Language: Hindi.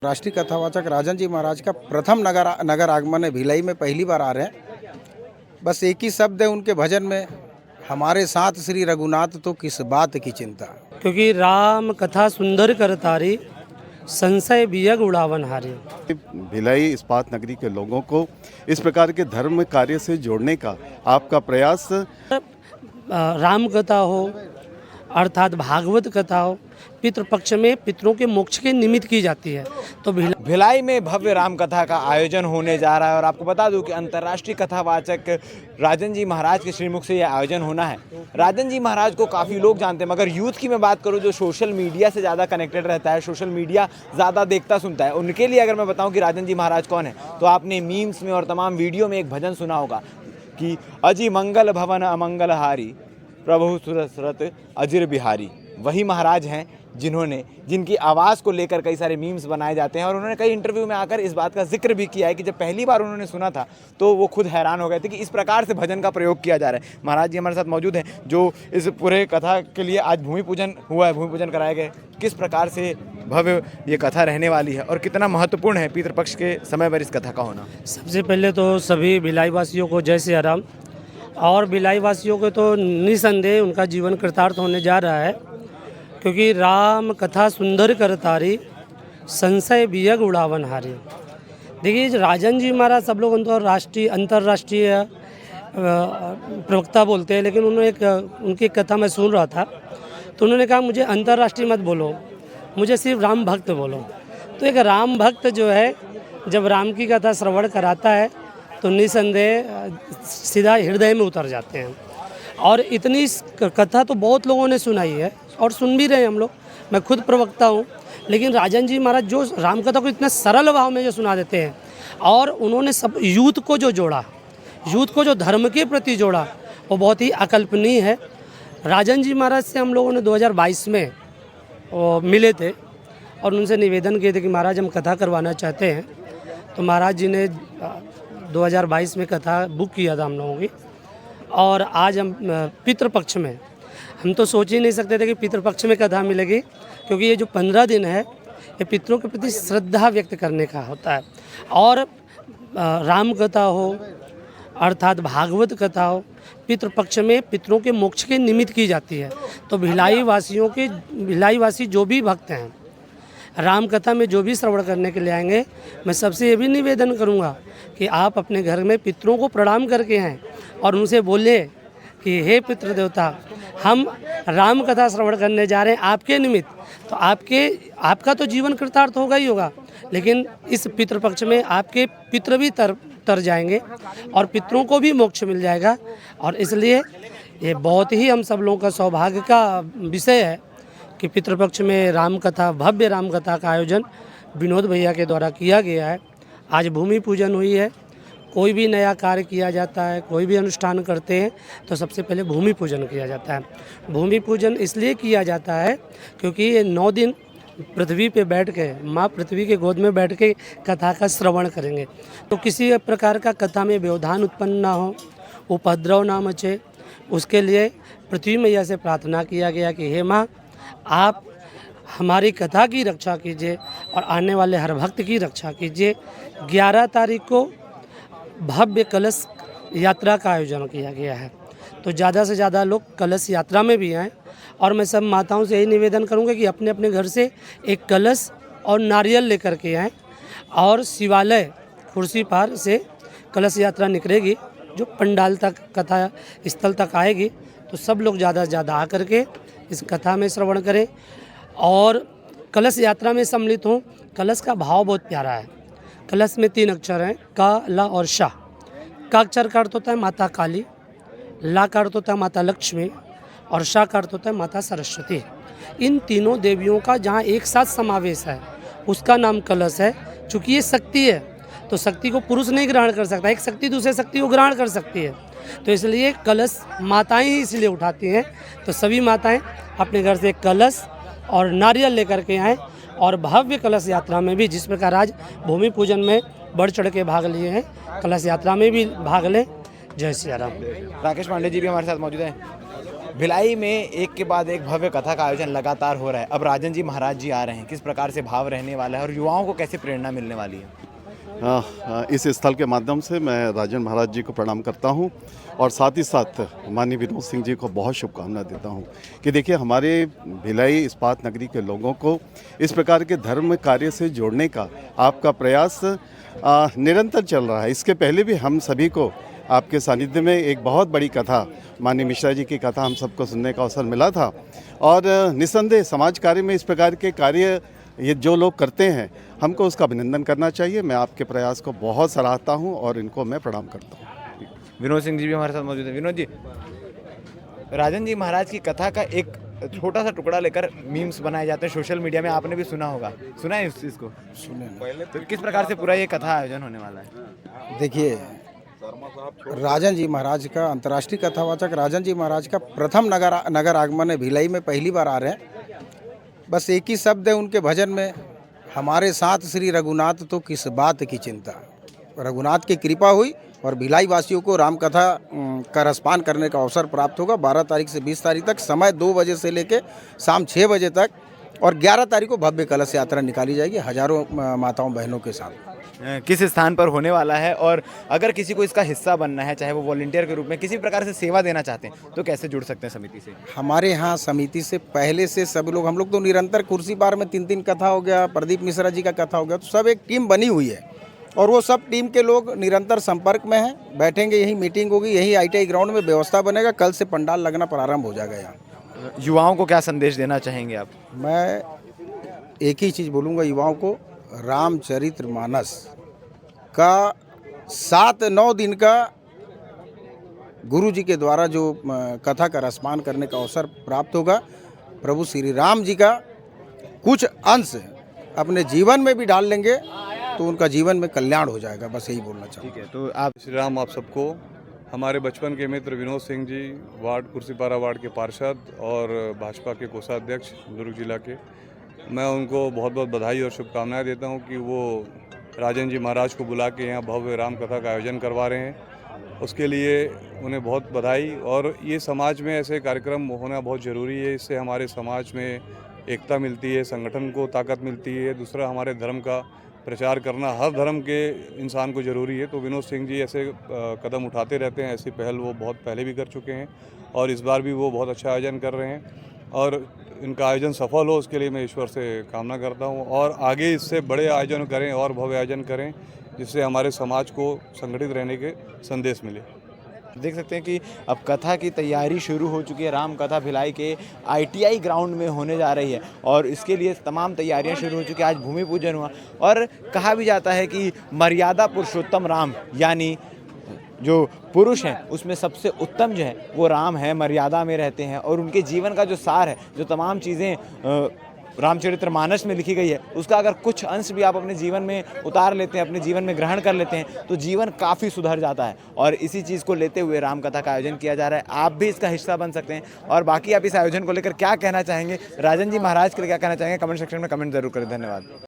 राष्ट्रीय कथावाचक राजन जी महाराज का प्रथम नगर आगमन है। भिलाई में पहली बार आ रहे हैं। बस एक ही शब्द है उनके भजन में, हमारे साथ श्री रघुनाथ तो किस बात की चिंता। क्योंकि राम कथा सुंदर करतारी, संशय बियग उड़ावन हारी। भिलाई इस्पात नगरी के लोगों को इस प्रकार के धर्म कार्य से जोड़ने का आपका प्रयास। राम कथा हो अर्थात भागवत कथा हो, पितृपक्ष में पितरों के मोक्ष के निमित्त की जाती है। तो भिलाई में भव्य राम कथा का आयोजन होने जा रहा है और आपको बता दूं कि अंतर्राष्ट्रीय कथावाचक राजन जी महाराज के श्रीमुख से यह आयोजन होना है। राजन जी महाराज को काफ़ी लोग जानते हैं, मगर यूथ की मैं बात करूं जो सोशल मीडिया से ज़्यादा कनेक्टेड रहता है, सोशल मीडिया ज़्यादा देखता सुनता है, उनके लिए अगर मैं बताऊँ कि राजन जी महाराज कौन है तो आपने मीम्स में और तमाम वीडियो में एक भजन सुना होगा कि अजी मंगल भवन अमंगल हारी, प्रभु सुरसरत अजिर बिहारी। वही महाराज हैं जिनकी आवाज़ को लेकर कई सारे मीम्स बनाए जाते हैं और उन्होंने कई इंटरव्यू में आकर इस बात का जिक्र भी किया है कि जब पहली बार उन्होंने सुना था तो वो खुद हैरान हो गए थे कि इस प्रकार से भजन का प्रयोग किया जा रहा है। महाराज जी हमारे साथ मौजूद हैं जो इस पूरे कथा के लिए आज भूमि पूजन हुआ है, भूमि पूजन कराए गए। किस प्रकार से भव्य ये कथा रहने वाली है और कितना महत्वपूर्ण है पितृपक्ष के समय पर इस कथा का होना? सबसे पहले तो सभी भिलाई वासियों को जय श्री राम। और भिलाई वासियों को तो निसंदेह उनका जीवन कृतार्थ होने जा रहा है, क्योंकि राम कथा सुंदर करतारी, संशय बियग उड़ावन हारी। देखिए राजन जी महाराज सब लोग उनको अंतर्राष्ट्रीय प्रवक्ता बोलते हैं, लेकिन उन्होंने उनकी कथा मैं सुन रहा था तो उन्होंने कहा मुझे अंतर्राष्ट्रीय मत बोलो, मुझे सिर्फ राम भक्त बोलो। तो एक राम भक्त जो है जब राम की कथा श्रवण कराता है तो निसंदेह सीधा हृदय में उतर जाते हैं। और इतनी कथा तो बहुत लोगों ने सुनाई है और सुन भी रहे हैं हम लोग, मैं खुद प्रवक्ता हूँ, लेकिन राजन जी महाराज जो राम कथा को इतना सरल भाव में जो सुना देते हैं और उन्होंने सब यूथ को जो जोड़ा, यूथ को जो धर्म के प्रति जोड़ा, वो बहुत ही अकल्पनीय है। राजन जी महाराज से हम लोगों ने 2022 में मिले थे और उनसे निवेदन किए थे कि महाराज हम कथा करवाना चाहते हैं। तो महाराज जी ने 2022 में कथा बुक किया था हम लोगों की और आज हम पितृपक्ष में, हम तो सोच ही नहीं सकते थे कि पितृपक्ष में कथा मिलेगी, क्योंकि ये जो 15 दिन है ये पितरों के प्रति श्रद्धा व्यक्त करने का होता है। और राम कथा हो अर्थात भागवत कथा हो, पितृपक्ष में पितरों के मोक्ष के निमित्त की जाती है। तो भिलाई वासी जो भी भक्त हैं राम कथा में जो भी श्रवण करने के लिए आएंगे, मैं सबसे ये भी निवेदन करूंगा कि आप अपने घर में पितरों को प्रणाम करके आएँ और उनसे बोले कि हे पितृ देवता, हम राम कथा श्रवण करने जा रहे हैं आपके निमित्त। तो आपका तो जीवन कृतार्थ होगा ही होगा, लेकिन इस पितृपक्ष में आपके पितृ भी तर जाएंगे और पितरों को भी मोक्ष मिल जाएगा। और इसलिए ये बहुत ही हम सब लोगों का सौभाग्य का विषय है कि पितृपक्ष में राम कथा, भव्य राम कथा का आयोजन विनोद भैया के द्वारा किया गया है। आज भूमि पूजन हुई है। कोई भी नया कार्य किया जाता है, कोई भी अनुष्ठान करते हैं तो सबसे पहले भूमि पूजन किया जाता है। भूमि पूजन इसलिए किया जाता है क्योंकि ये 9 दिन पृथ्वी पे बैठ के, माँ पृथ्वी के गोद में बैठ के कथा का श्रवण करेंगे। तो किसी प्रकार का कथा में व्यवधान उत्पन्न ना हो, उपद्रव ना मचे, उसके लिए पृथ्वी मैया से प्रार्थना किया गया कि हे माँ, आप हमारी कथा की रक्षा कीजिए और आने वाले हर भक्त की रक्षा कीजिए। 11 तारीख को भव्य कलश यात्रा का आयोजन किया गया है, तो ज़्यादा से ज़्यादा लोग कलश यात्रा में भी आएँ। और मैं सब माताओं से यही निवेदन करूँगा कि अपने अपने घर से एक कलश और नारियल लेकर के आएँ और शिवालय कुर्सी पार से कलश यात्रा निकलेगी जो पंडाल तक, कथा स्थल तक आएगी। तो सब लोग ज़्यादा से ज़्यादा आकर के इस कथा में श्रवण करें और कलश यात्रा में सम्मिलित हों। कलश का भाव बहुत प्यारा है। कलश में 3 अक्षर हैं, का, ला और शा। का अक्षर का अर्थ होता है माता काली, ला का अर्थ होता है माता लक्ष्मी और शा का अर्थ होता है माता सरस्वती। इन तीनों देवियों का जहाँ एक साथ समावेश है उसका नाम कलश है। चूँकि ये शक्ति है तो शक्ति को पुरुष नहीं ग्रहण कर सकता, एक शक्ति दूसरे शक्ति को ग्रहण कर सकती है, तो इसलिए कलश माताएं ही इसलिए उठाती हैं। तो सभी माताएं अपने घर से कलश और नारियल लेकर के आएँ और भव्य कलश यात्रा में भी, जिस प्रकार आज भूमि पूजन में बढ़ चढ़ के भाग लिए हैं, कलश यात्रा में भी भाग लें। जय श्री राम। राकेश पांडे जी भी हमारे साथ मौजूद हैं। भिलाई में एक के बाद एक भव्य कथा का आयोजन लगातार हो रहा है। अब राजन जी महाराज जी आ रहे हैं, किस प्रकार से भाव रहने वाला है और युवाओं को कैसे प्रेरणा मिलने वाली है? इस स्थल के माध्यम से मैं राजन महाराज जी को प्रणाम करता हूं और साथ ही साथ माननीय विनोद सिंह जी को बहुत शुभकामनाएं देता हूं कि देखिए हमारे भिलाई इस्पात नगरी के लोगों को इस प्रकार के धर्म कार्य से जोड़ने का आपका प्रयास निरंतर चल रहा है। इसके पहले भी हम सभी को आपके सानिध्य में एक बहुत बड़ी कथा, माननीय मिश्रा जी की कथा हम सबको सुनने का अवसर मिला था और निस्संदेह समाज कार्य में इस प्रकार के कार्य ये जो लोग करते हैं हमको उसका अभिनंदन करना चाहिए। मैं आपके प्रयास को बहुत सराहता हूं और इनको मैं प्रणाम करता हूं। विनोद सिंह जी भी हमारे साथ मौजूद हैं। विनोद जी, राजन जी महाराज की कथा का एक छोटा सा टुकड़ा लेकर मीम्स बनाए जाते हैं सोशल मीडिया में, आपने भी सुना होगा, सुना है इस चीज़ को? सुने पहले तो किस प्रकार से पूरा ये कथा आयोजन होने वाला है? देखिए, राजन जी महाराज का अंतर्राष्ट्रीय कथावाचक राजन जी महाराज का प्रथम नगर आगमन है। भिलाई में पहली बार आ रहे हैं। बस एक ही शब्द है उनके भजन में, हमारे साथ श्री रघुनाथ तो किस बात की चिंता। रघुनाथ की कृपा हुई और भिलाई वासियों को राम कथा का रसपान करने का अवसर प्राप्त होगा। 12 तारीख से 20 तारीख तक, समय 2 बजे से लेकर शाम 6 बजे तक, और 11 तारीख को भव्य कलश यात्रा निकाली जाएगी हजारों माताओं बहनों के साथ। किस स्थान पर होने वाला है और अगर किसी को इसका हिस्सा बनना है, चाहे वो वॉलंटियर के रूप में किसी प्रकार से सेवा देना चाहते हैं, तो कैसे जुड़ सकते हैं समिति से? हमारे यहाँ समिति से पहले से सब लोग, हम लोग तो निरंतर कुर्सी पार में 3-3 कथा हो गया, प्रदीप मिश्रा जी का कथा हो गया, तो सब एक टीम बनी हुई है और वो सब टीम के लोग निरंतर संपर्क में हैं। बैठेंगे, यही मीटिंग होगी, यही ITI ग्राउंड में व्यवस्था बनेगा। कल से पंडाल लगना प्रारंभ हो जाएगा यहाँ। युवाओं को क्या संदेश देना चाहेंगे आप? मैं एक ही चीज़ बोलूँगा युवाओं को, रामचरितमानस का 7-9 दिन का गुरु जी के द्वारा जो कथा का रसपान करने का अवसर प्राप्त होगा, प्रभु श्री राम जी का कुछ अंश अपने जीवन में भी डाल लेंगे तो उनका जीवन में कल्याण हो जाएगा। बस यही बोलना चाहूँगा। ठीक है, तो आप श्री राम आप सबको। हमारे बचपन के मित्र विनोद सिंह जी, वार्ड कुर्सीपारा वार्ड के पार्षद और भाजपा के कोषाध्यक्ष दुर्ग जिला के, मैं उनको बहुत बहुत बधाई और शुभकामनाएं देता हूं कि वो राजन जी महाराज को बुला के यहाँ भव्य राम कथा का आयोजन करवा रहे हैं। उसके लिए उन्हें बहुत बधाई। और ये समाज में ऐसे कार्यक्रम होना बहुत ज़रूरी है। इससे हमारे समाज में एकता मिलती है, संगठन को ताकत मिलती है। दूसरा, हमारे धर्म का प्रचार करना हर धर्म के इंसान को ज़रूरी है। तो विनोद सिंह जी ऐसे कदम उठाते रहते हैं। ऐसी पहल वो बहुत पहले भी कर चुके हैं और इस बार भी वो बहुत अच्छा आयोजन कर रहे हैं और इनका आयोजन सफल हो, उसके लिए मैं ईश्वर से कामना करता हूं और आगे इससे बड़े आयोजन करें और भव्य आयोजन करें, जिससे हमारे समाज को संगठित रहने के संदेश मिले। देख सकते हैं कि अब कथा की तैयारी शुरू हो चुकी है। राम कथा भिलाई के ITI ग्राउंड में होने जा रही है और इसके लिए तमाम तैयारियां शुरू हो चुकी हैं। आज भूमि पूजन हुआ और कहा भी जाता है कि मर्यादा पुरुषोत्तम राम, यानी जो पुरुष हैं उसमें सबसे उत्तम जो है वो राम है, मर्यादा में रहते हैं और उनके जीवन का जो सार है, जो तमाम चीज़ें रामचरितमानस में लिखी गई है, उसका अगर कुछ अंश भी आप अपने जीवन में उतार लेते हैं, अपने जीवन में ग्रहण कर लेते हैं, तो जीवन काफ़ी सुधर जाता है। और इसी चीज़ को लेते हुए राम कथा का आयोजन किया जा रहा है। आप भी इसका हिस्सा बन सकते हैं। और बाकी आप इस आयोजन को लेकर क्या कहना चाहेंगे, राजन जी महाराज के लिए क्या कहना चाहेंगे, कमेंट सेक्शन में कमेंट जरूर करें। धन्यवाद।